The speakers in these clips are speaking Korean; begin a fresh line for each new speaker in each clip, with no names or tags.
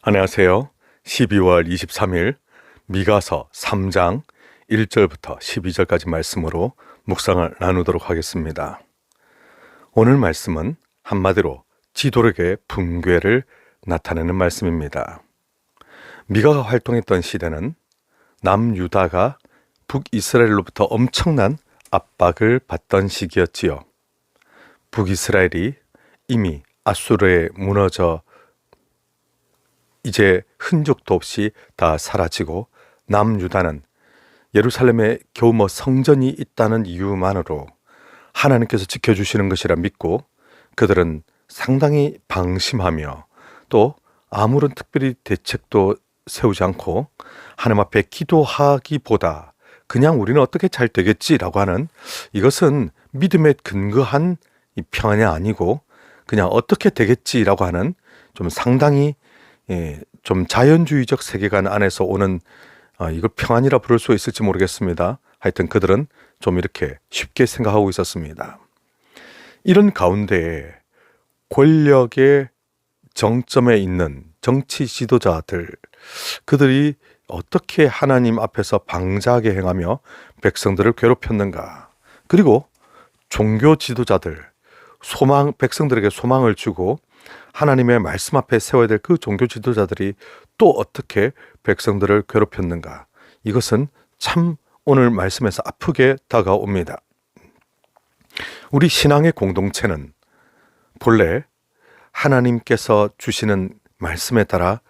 안녕하세요. 12월 23일 미가서 3장 1절부터 12절까지 말씀으로 묵상을 나누도록 하겠습니다. 오늘 말씀은 한마디로 지도력의 붕괴를 나타내는 말씀입니다. 미가가 활동했던 시대는 남유다가 북이스라엘로부터 엄청난 압박을 받던 시기였지요. 북이스라엘이 이미 아수르에 무너져 이제 흔적도 없이 다 사라지고 남유다는 예루살렘에 겨우 성전이 있다는 이유만으로 하나님께서 지켜주시는 것이라 믿고 그들은 상당히 방심하며 또 아무런 특별히 대책도 세우지 않고 하나님 앞에 기도하기보다 그냥 우리는 어떻게 잘 되겠지라고 하는, 이것은 믿음에 근거한 이 평안이 아니고 그냥 어떻게 되겠지라고 하는 좀 상당히 좀 자연주의적 세계관 안에서 오는, 이걸 평안이라 부를 수 있을지 모르겠습니다. 하여튼 그들은 좀 이렇게 쉽게 생각하고 있었습니다. 이런 가운데 권력의 정점에 있는 정치 지도자들, 그들이 어떻게 하나님 앞에서 방자하게 행하며 백성들을 괴롭혔는가, 그리고 종교 지도자들, 백성들에게 소망을 주고 하나님의 말씀 앞에 세워야 될 그 종교 지도자들이 또 어떻게 백성들을 괴롭혔는가, 이것은 참 오늘 말씀에서 아프게 다가옵니다. 우리 신앙의 공동체는 본래 하나님께서 주시는 말씀에 따라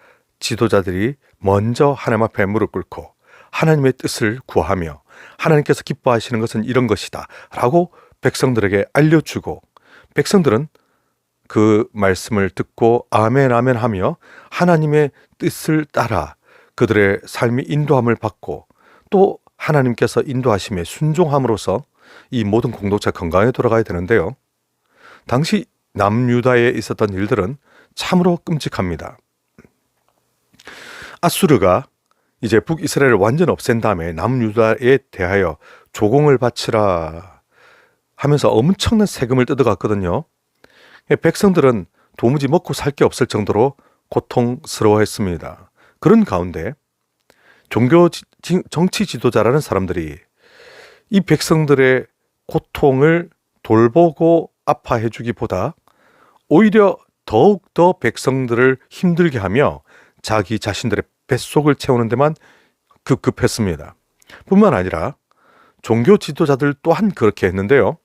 지도자들이 먼저 하나님 앞에 무릎 꿇고 하나님의 뜻을 구하며 하나님께서 기뻐하시는 것은 이런 것이다 라고 백성들에게 알려주고, 백성들은 그 말씀을 듣고 아멘 아멘 하며 하나님의 뜻을 따라 그들의 삶이 인도함을 받고 또 하나님께서 인도하심에 순종함으로써 이 모든 공동체가 건강에 돌아가야 되는데요, 당시 남유다에 있었던 일들은 참으로 끔찍합니다. 아수르가 이제 북이스라엘을 완전 없앤 다음에 남유다에 대하여 조공을 바치라 하면서 엄청난 세금을 뜯어갔거든요. 백성들은 도무지 먹고 살 게 없을 정도로 고통스러워했습니다. 그런 가운데 정치 지도자라는 사람들이 이 백성들의 고통을 돌보고 아파해 주기보다 오히려 더욱더 백성들을 힘들게 하며 자기 자신들의 뱃속을 채우는 데만 급급했습니다. 뿐만 아니라 종교 지도자들 또한 그렇게 했는데요,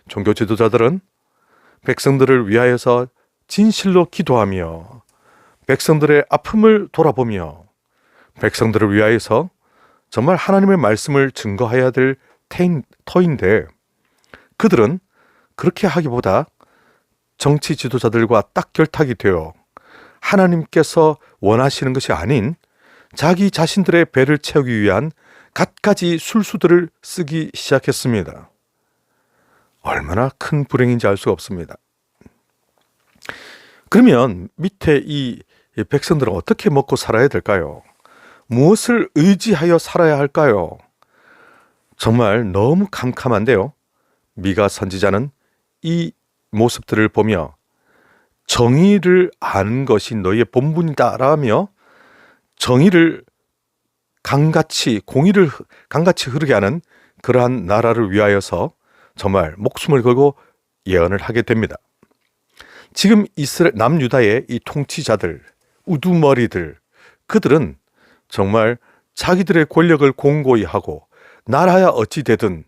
종교 지도자들은 백성들을 위하여서 진실로 기도하며 백성들의 아픔을 돌아보며 백성들을 위하여서 정말 하나님의 말씀을 증거해야 될 터인데, 그들은 그렇게 하기보다 정치 지도자들과 딱 결탁이 되어 하나님께서 원하시는 것이 아닌 자기 자신들의 배를 채우기 위한 갖가지 술수들을 쓰기 시작했습니다. 얼마나 큰 불행인지 알 수가 없습니다. 그러면 밑에 이 백성들은 어떻게 먹고 살아야 될까요? 무엇을 의지하여 살아야 할까요? 정말 너무 캄캄한데요, 미가 선지자는 이 모습들을 보며 정의를 아는 것이 너희의 본분이다 라며 정의를 공의를 강같이 흐르게 하는 그러한 나라를 위하여서 정말 목숨을 걸고 예언을 하게 됩니다. 지금 남유다의 이 통치자들, 우두머리들, 그들은 정말 자기들의 권력을 공고히 하고 나라야 어찌 되든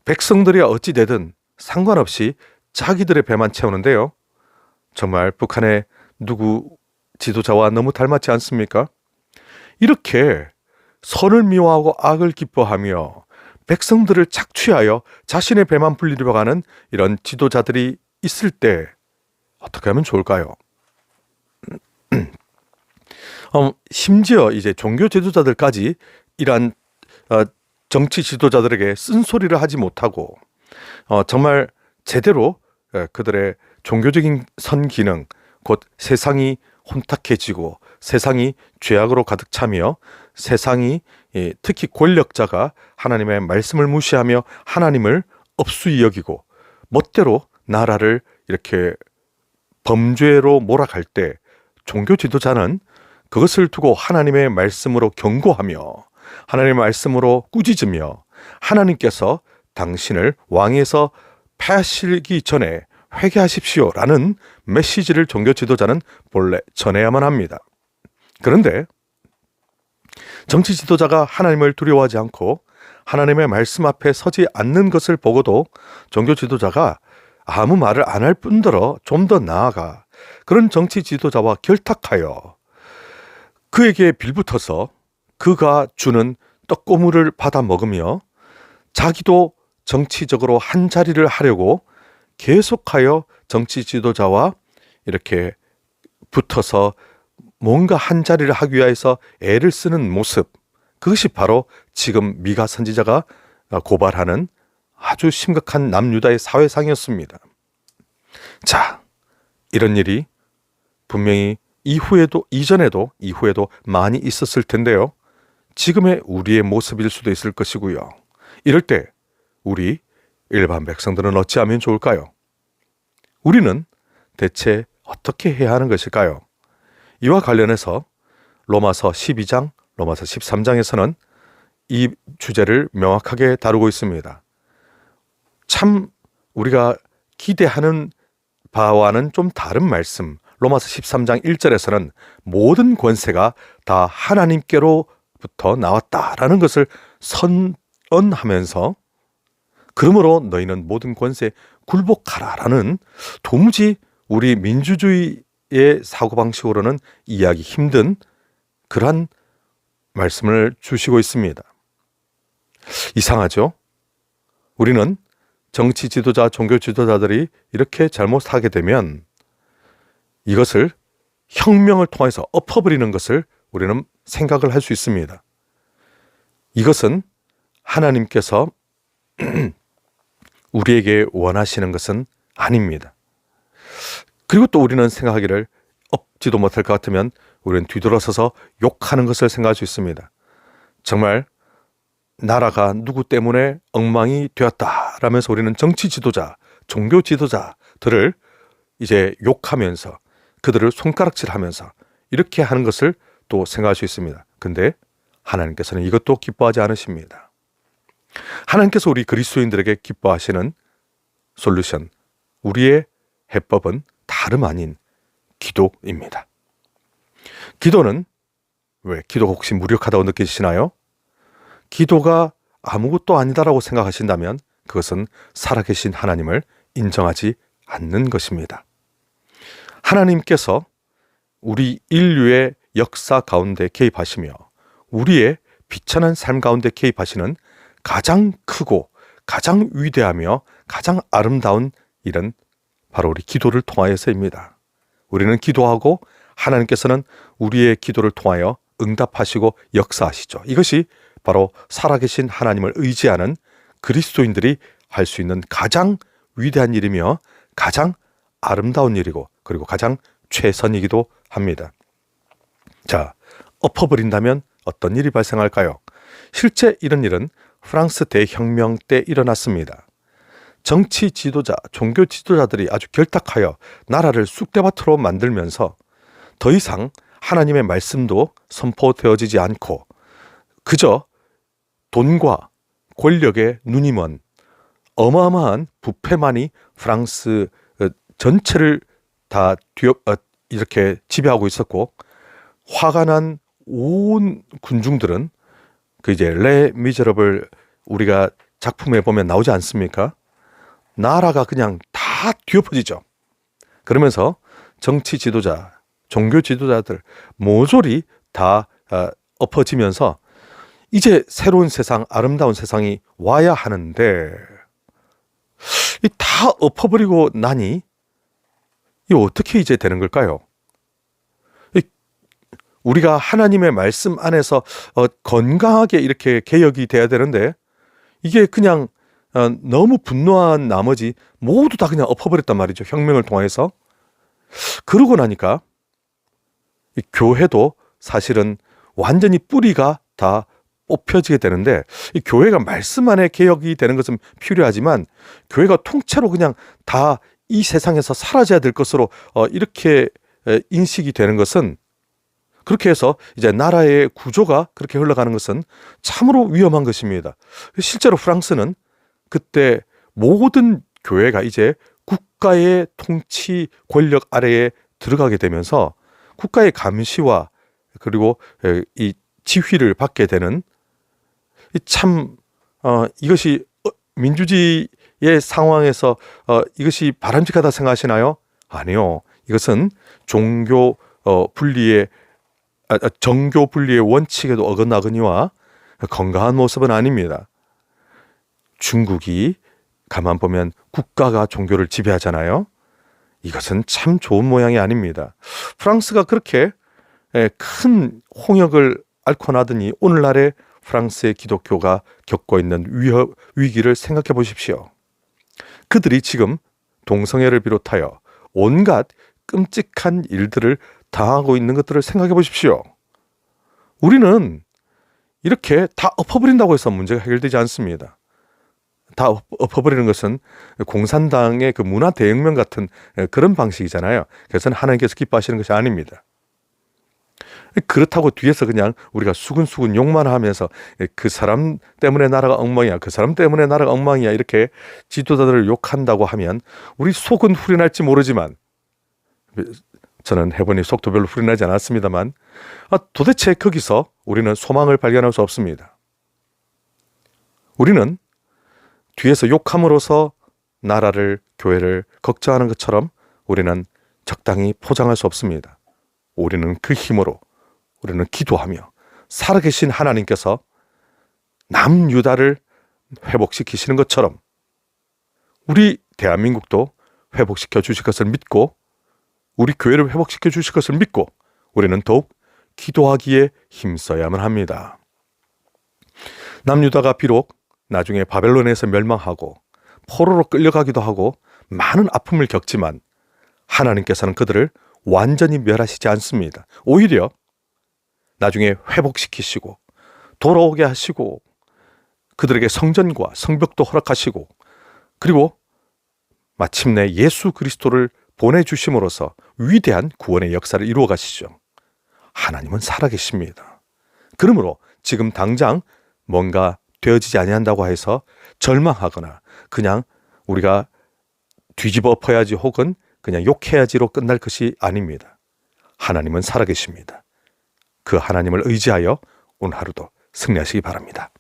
백성들이야 어찌 되든 상관없이 자기들의 배만 채우는데요, 정말 북한의 누구 지도자와 너무 닮았지 않습니까? 이렇게 선을 미워하고 악을 기뻐하며 백성들을 착취하여 자신의 배만 불리려고 하는 이런 지도자들이 있을 때 어떻게 하면 좋을까요? 심지어 이제 종교 지도자들까지 이러한 정치 지도자들에게 쓴소리를 하지 못하고 정말 제대로 그들의 종교적인 선기능, 곧 세상이 혼탁해지고 세상이 죄악으로 가득 차며 세상이 특히 권력자가 하나님의 말씀을 무시하며 하나님을 업수히 여기고 멋대로 나라를 이렇게 범죄로 몰아갈 때 종교 지도자는 그것을 두고 하나님의 말씀으로 경고하며 하나님의 말씀으로 꾸짖으며 하나님께서 당신을 왕에서 패하시기 전에 회개하십시오라는 메시지를 종교 지도자는 본래 전해야만 합니다. 그런데 정치 지도자가 하나님을 두려워하지 않고 하나님의 말씀 앞에 서지 않는 것을 보고도 종교 지도자가 아무 말을 안 할 뿐더러 좀 더 나아가 그런 정치 지도자와 결탁하여 그에게 빌붙어서 그가 주는 떡고물을 받아 먹으며 자기도 정치적으로 한 자리를 하려고 계속하여 정치 지도자와 이렇게 붙어서 뭔가 한 자리를 하기 위해서 애를 쓰는 모습, 그것이 바로 지금 미가 선지자가 고발하는 아주 심각한 남유다의 사회상이었습니다. 자, 이런 일이 분명히 이전에도 많이 있었을 텐데요. 지금의 우리의 모습일 수도 있을 것이고요. 이럴 때 우리 일반 백성들은 어찌하면 좋을까요? 우리는 대체 어떻게 해야 하는 것일까요? 이와 관련해서 로마서 12장, 로마서 13장에서는 이 주제를 명확하게 다루고 있습니다. 참 우리가 기대하는 바와는 좀 다른 말씀, 로마서 13장 1절에서는 모든 권세가 다 하나님께로부터 나왔다라는 것을 선언하면서 그러므로 너희는 모든 권세에 굴복하라라는 도무지 우리 민주주의의 사고방식으로는 이해하기 힘든 그러한 말씀을 주시고 있습니다. 이상하죠? 우리는 정치 지도자, 종교 지도자들이 이렇게 잘못하게 되면 이것을 혁명을 통해서 엎어버리는 것을 우리는 생각을 할 수 있습니다. 이것은 하나님께서 우리에게 원하시는 것은 아닙니다. 그리고 또 우리는 생각하기를 엎지도 못할 것 같으면 우리는 뒤돌아서서 욕하는 것을 생각할 수 있습니다. 정말 나라가 누구 때문에 엉망이 되었다라면서 우리는 정치 지도자, 종교 지도자들을 이제 욕하면서 그들을 손가락질하면서 이렇게 하는 것을 또 생각할 수 있습니다. 근데 하나님께서는 이것도 기뻐하지 않으십니다. 하나님께서 우리 그리스도인들에게 기뻐하시는 솔루션, 우리의 해법은 다름 아닌 기도입니다. 기도는 왜 기도가 혹시 무력하다고 느끼시나요? 기도가 아무것도 아니다라고 생각하신다면 그것은 살아계신 하나님을 인정하지 않는 것입니다. 하나님께서 우리 인류의 역사 가운데 개입하시며 우리의 비천한 삶 가운데 개입하시는 가장 크고 가장 위대하며 가장 아름다운 일은 바로 우리 기도를 통하여서입니다. 우리는 기도하고 하나님께서는 우리의 기도를 통하여 응답하시고 역사하시죠. 이것이 바로 살아계신 하나님을 의지하는 그리스도인들이 할 수 있는 가장 위대한 일이며 가장 아름다운 일이고 그리고 가장 최선이기도 합니다. 자, 엎어버린다면 어떤 일이 발생할까요? 실제 이런 일은 프랑스 대혁명 때 일어났습니다. 정치 지도자, 종교 지도자들이 아주 결탁하여 나라를 쑥대밭으로 만들면서 더 이상 하나님의 말씀도 선포되어지지 않고 그저 돈과 권력에 눈이 먼 어마어마한 부패만이 프랑스 전체를 다 이렇게 지배하고 있었고 화가 난 온 군중들은 그 이제 레 미제러블 우리가 작품에 보면 나오지 않습니까? 나라가 그냥 다 뒤엎어지죠. 그러면서 정치 지도자, 종교 지도자들 모조리 다 엎어지면서 이제 새로운 세상, 아름다운 세상이 와야 하는데 다 엎어버리고 나니 이 어떻게 이제 되는 걸까요? 우리가 하나님의 말씀 안에서 건강하게 이렇게 개혁이 돼야 되는데 이게 그냥 너무 분노한 나머지 모두 다 그냥 엎어버렸단 말이죠. 혁명을 통해서. 그러고 나니까 이 교회도 사실은 완전히 뿌리가 다 뽑혀지게 되는데 이 교회가 말씀 안에 개혁이 되는 것은 필요하지만 교회가 통째로 그냥 다 이 세상에서 사라져야 될 것으로 이렇게 인식이 되는 것은 그렇게 해서 이제 나라의 구조가 그렇게 흘러가는 것은 참으로 위험한 것입니다. 실제로 프랑스는 그때 모든 교회가 이제 국가의 통치 권력 아래에 들어가게 되면서 국가의 감시와 그리고 이 지휘를 받게 되는 참 이것이 민주주의의 상황에서 이것이 바람직하다 생각하시나요? 아니요. 이것은 종교 분리의 정교 분리의 원칙에도 어긋나거니와 건강한 모습은 아닙니다. 중국이 가만 보면 국가가 종교를 지배하잖아요. 이것은 참 좋은 모양이 아닙니다. 프랑스가 그렇게 큰 홍역을 앓고 나더니 오늘날의 프랑스의 기독교가 겪고 있는 위기를 생각해 보십시오. 그들이 지금 동성애를 비롯하여 온갖 끔찍한 일들을 당하고 있는 것들을 생각해 보십시오. 우리는 이렇게 다 엎어버린다고 해서 문제가 해결되지 않습니다. 다 엎어버리는 것은 공산당의 그 문화 대혁명 같은 그런 방식이잖아요. 그래서 하나님께서 기뻐하시는 것이 아닙니다. 그렇다고 뒤에서 그냥 우리가 수근수근 욕만 하면서 그 사람 때문에 나라가 엉망이야, 그 사람 때문에 나라가 엉망이야 이렇게 지도자들을 욕한다고 하면 우리 속은 후련할지 모르지만, 저는 해보니 속도 별로 후련하지 않았습니다만, 도대체 거기서 우리는 소망을 발견할 수 없습니다. 우리는 뒤에서 욕함으로써 나라를, 교회를 걱정하는 것처럼 우리는 적당히 포장할 수 없습니다. 우리는 그 힘으로 우리는 기도하며 살아계신 하나님께서 남유다를 회복시키시는 것처럼 우리 대한민국도 회복시켜 주실 것을 믿고, 우리 교회를 회복시켜 주실 것을 믿고 우리는 더욱 기도하기에 힘써야만 합니다. 남유다가 비록 나중에 바벨론에서 멸망하고 포로로 끌려가기도 하고 많은 아픔을 겪지만 하나님께서는 그들을 완전히 멸하시지 않습니다. 오히려 나중에 회복시키시고 돌아오게 하시고 그들에게 성전과 성벽도 허락하시고, 그리고 마침내 예수 그리스도를 보내주심으로써 위대한 구원의 역사를 이루어 가시죠. 하나님은 살아계십니다. 그러므로 지금 당장 뭔가 되어지지 아니한다고 해서 절망하거나 그냥 우리가 뒤집어 엎어야지 혹은 그냥 욕해야지로 끝날 것이 아닙니다. 하나님은 살아계십니다. 그 하나님을 의지하여 오늘 하루도 승리하시기 바랍니다.